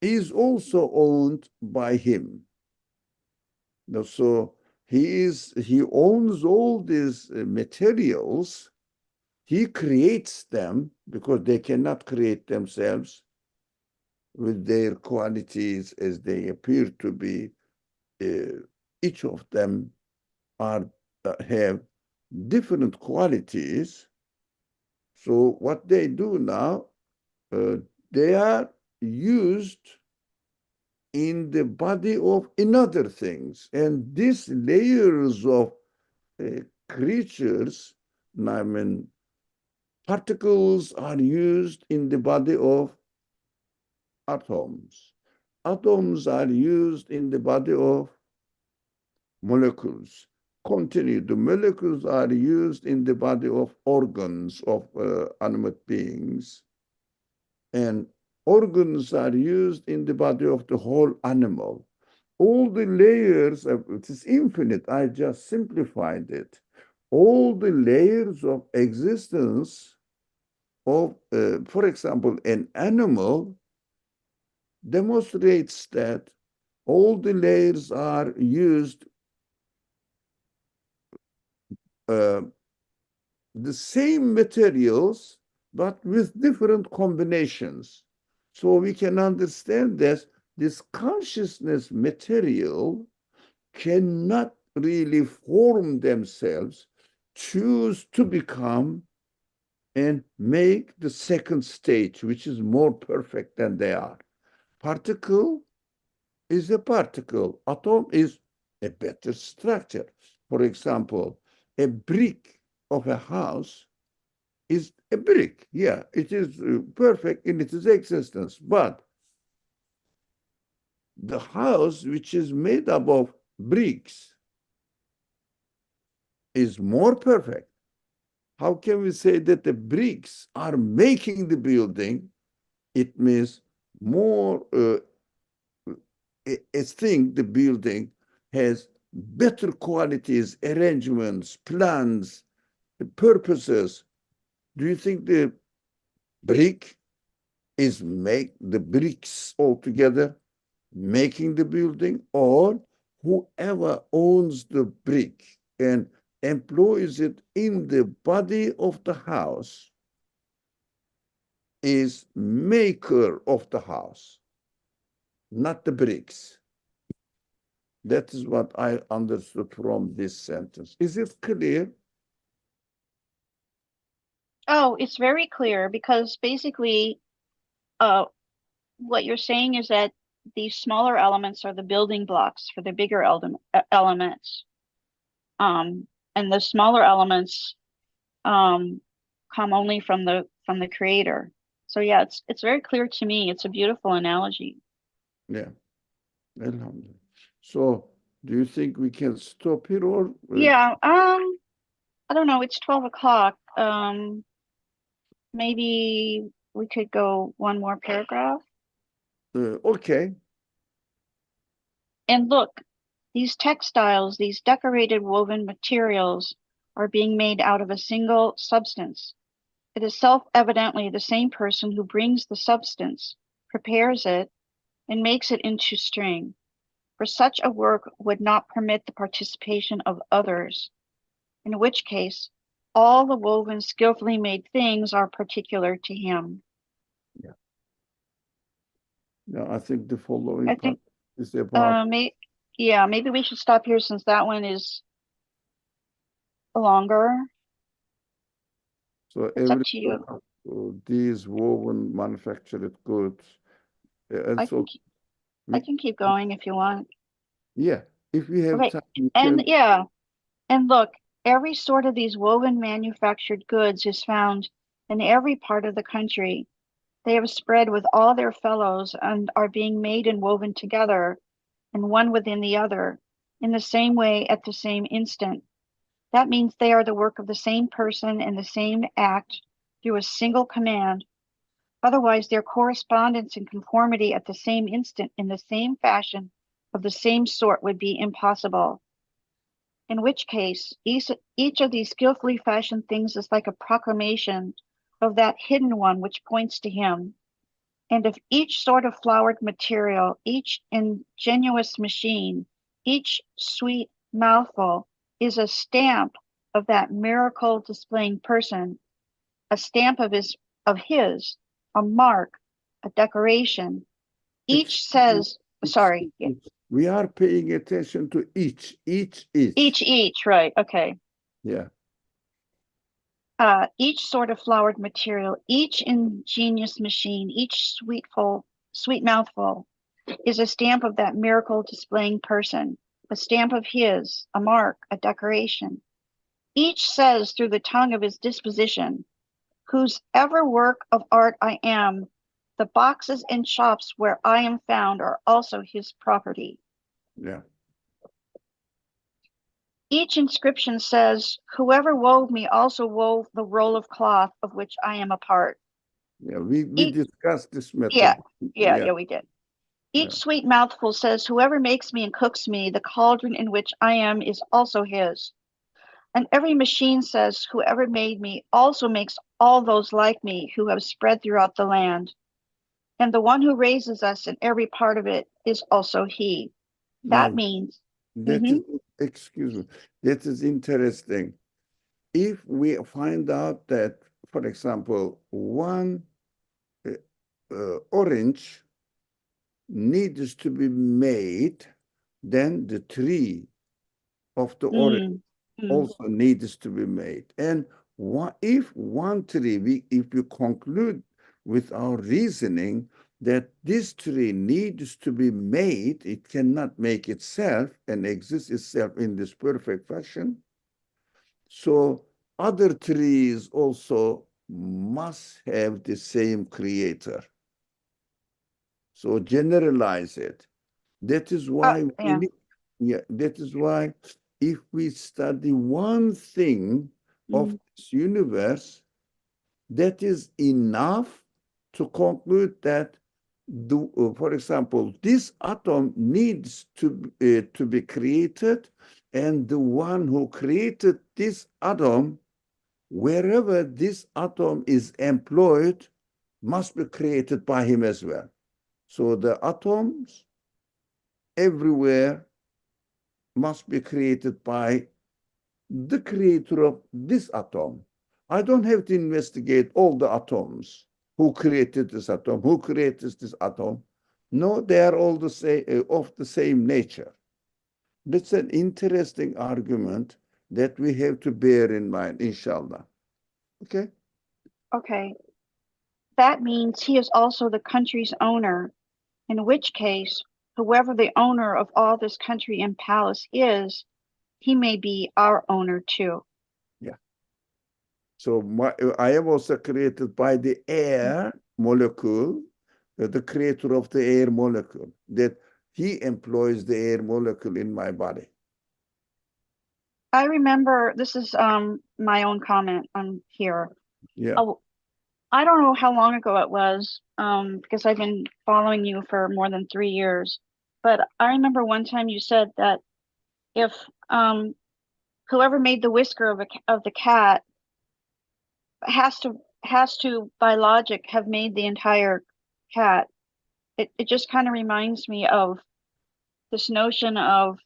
is also owned by him. So he owns all these materials. He creates them because they cannot create themselves with their qualities as they appear to be. Each of them are have different qualities. So what they do now, uh, they are used in the body of another things, and these layers of creatures, I mean, particles are used in the body of atoms. Atoms are used in the body of molecules. Continue. The molecules are used in the body of organs of animate beings, and organs are used in the body of the whole animal. All the layers of it is infinite. I just simplified it. All the layers of existence of, for example, an animal demonstrates that all the layers are used uh, the same materials, but with different combinations. So we can understand that this consciousness material cannot really form themselves, choose to become and make the second stage, which is more perfect than they are. Particle is a particle. Atom is a better structure. For example, a brick of a house is a brick. Yeah, it is perfect in its existence. But the house, which is made up of bricks, is more perfect. How can we say that the bricks are making the building? It means more a thing, the building has better qualities, arrangements, plans, purposes. Do you think the brick is make the bricks altogether making the building, or whoever owns the brick and employs it in the body of the house is maker of the house, not the bricks? That is what I understood from this sentence. Is it clear? Oh, it's very clear because basically, uh, what you're saying is that these smaller elements are the building blocks for the bigger elements. Um, and the smaller elements um, come only from the creator. So yeah, it's very clear to me. It's a beautiful analogy. Yeah, Alhamdulillah. So, do you think we can stop here, or Yeah, I don't know, it's 12 o'clock. Maybe we could go one more paragraph. Okay. And look, these textiles, these decorated woven materials are being made out of a single substance. It is self-evidently the same person who brings the substance, prepares it, and makes it into string. For such a work would not permit the participation of others, in which case all the woven skillfully made things are particular to him. Yeah. Now, I think the following I part think, is about. maybe we should stop here since that one is longer. So It's up every to you. these woven manufactured goods, I also can I can keep going if you want. yeah. If we have Okay. time, we And can. yeah, and look, every sort of these woven manufactured goods is found in every part of the country. They have spread with all their fellows and are being made and woven together, and one within the other, in the same way at the same instant. That means they are the work of the same person in the same act through a single command. Otherwise, their correspondence and conformity at the same instant in the same fashion of the same sort would be impossible. In which case, each of these skillfully fashioned things is like a proclamation of that hidden one which points to him. And of each sort of flowered material, each ingenious machine, each sweet mouthful is a stamp of that miracle displaying person, a stamp of his, a mark, a decoration. Each Excuse, says, sorry, excuse me. We are paying attention to each. each, right, okay. Yeah. Each sort of flowered material, each ingenious machine, each sweet mouthful is a stamp of that miracle displaying person, a stamp of his, a mark, a decoration. Each says through the tongue of his disposition, whose ever work of art I am, the boxes and shops where I am found are also his property. Yeah. Each inscription says, whoever wove me also wove the roll of cloth of which I am a part. Yeah. We Each, discussed this yeah, method. yeah, Yeah. yeah, we did. Each Yeah. sweet mouthful says, whoever makes me and cooks me, the cauldron in which I am is also his. And every machine says, whoever made me also makes all those like me who have spread throughout the land. And the one who raises us in every part of it is also he. That Now means, that mm-hmm, is, excuse me, that is interesting. If we find out that, for example, one uh, orange needs to be made, then the tree of the orange mm, mm, also needs to be made. And if one tree, if we conclude with our reasoning that this tree needs to be made, it cannot make itself and exist itself in this perfect fashion. So other trees also must have the same creator. So generalize it. That is why we yeah, need, yeah, that is why if we study one thing of mm, this universe, that is enough to conclude that for example, this atom needs to be created, and the one who created this atom, wherever this atom is employed, must be created by him as well. So the atoms everywhere must be created by the creator of this atom. I don't have to investigate all the atoms. Who created this atom? Who created this atom? No, they are all the same, of the same nature. That's an interesting argument that we have to bear in mind, inshallah. Okay? okay. That means he is also the country's owner, in which case, whoever the owner of all this country and palace is, he may be our owner too. Yeah. So I am also created by the air molecule, the creator of the air molecule, that he employs the air molecule in my body. I remember this is my own comment on here. Yeah. Oh, I don't know how long ago it was, because I've been following you for more than 3 years. But I remember one time you said that if um, whoever made the whisker of the cat has to by logic have made the entire cat. It just kind of reminds me of this notion of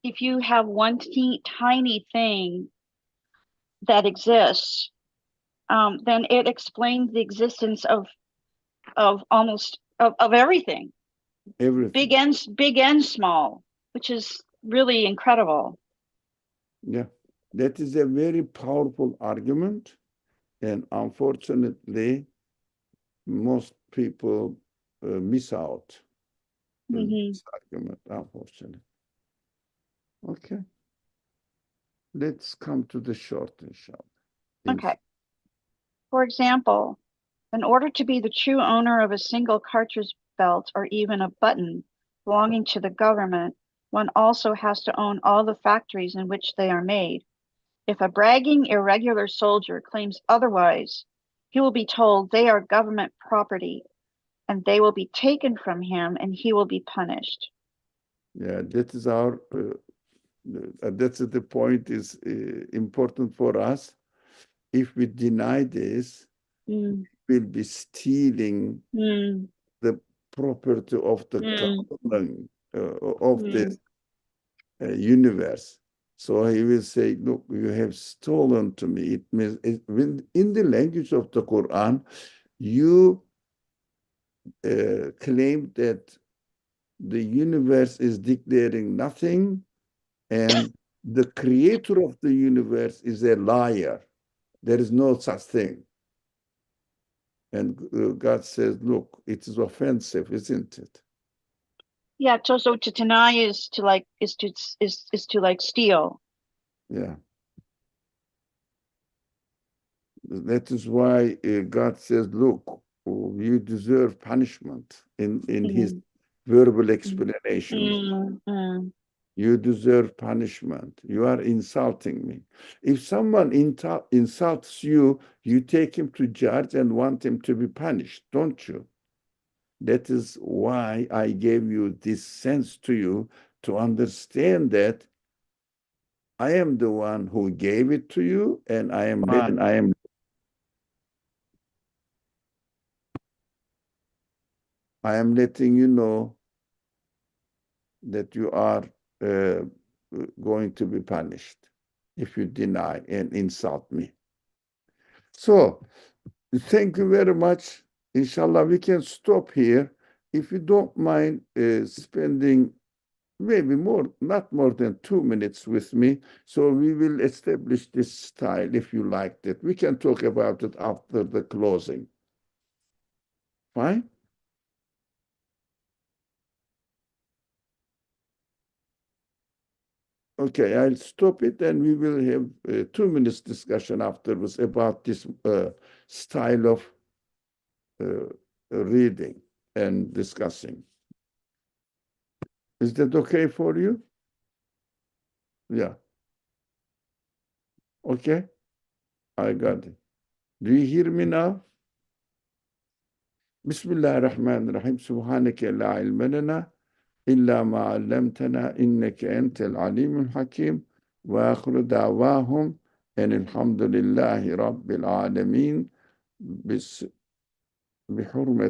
if you have one tiny thing that exists, then it explains the existence of almost of everything, Everything. big and small, which is really incredible. Yeah. That is a very powerful argument. And unfortunately, most people miss out on Hmm. this argument, unfortunately. Okay. Let's come to the short, inshallah. Okay. For example, in order to be the true owner of a single cartridge belt or even a button belonging to the government, one also has to own all the factories in which they are made. If a bragging, irregular soldier claims otherwise, he will be told they are government property and they will be taken from him and he will be punished. Yeah, that is our, that's the point is important for us. If we deny this, Mm, we'll be stealing mm, the property of the mm, government, of the mm. universe. So he will say, look, you have stolen to me. It means when in the language of the Quran, you claim that the universe is declaring nothing and the creator of the universe is a liar. There is no such thing. And God says, look, it is offensive, isn't it? Yeah, so to deny is to like steal. Yeah. That is why God says, look, you deserve punishment in his Mm, verbal mm, explanations. mm. You deserve punishment. You are insulting me. If someone insults you, you take him to judge and want him to be punished, don't you? That is why I gave you this sense to you to understand that I am the one who gave it to you, and I am letting you know that you are uh, going to be punished if you deny and insult me. So, thank you very much. Inshallah, we can stop here. If you don't mind spending maybe more, not more than 2 minutes with me, so we will establish this style if you liked it. We can talk about it after the closing. Fine? Okay, I'll stop it and we will have a 2 minutes discussion afterwards about this style of uh, reading and discussing. Is that okay for you? Yeah. Okay, I got it. Do you hear me now? Bismillahirrahmanirrahim. Subhaneke la ilme lena illa ma allamtana inneke entel alimul hakim ve akhiru davahum enilhamdülillahi rabbil alemin bis bihurmet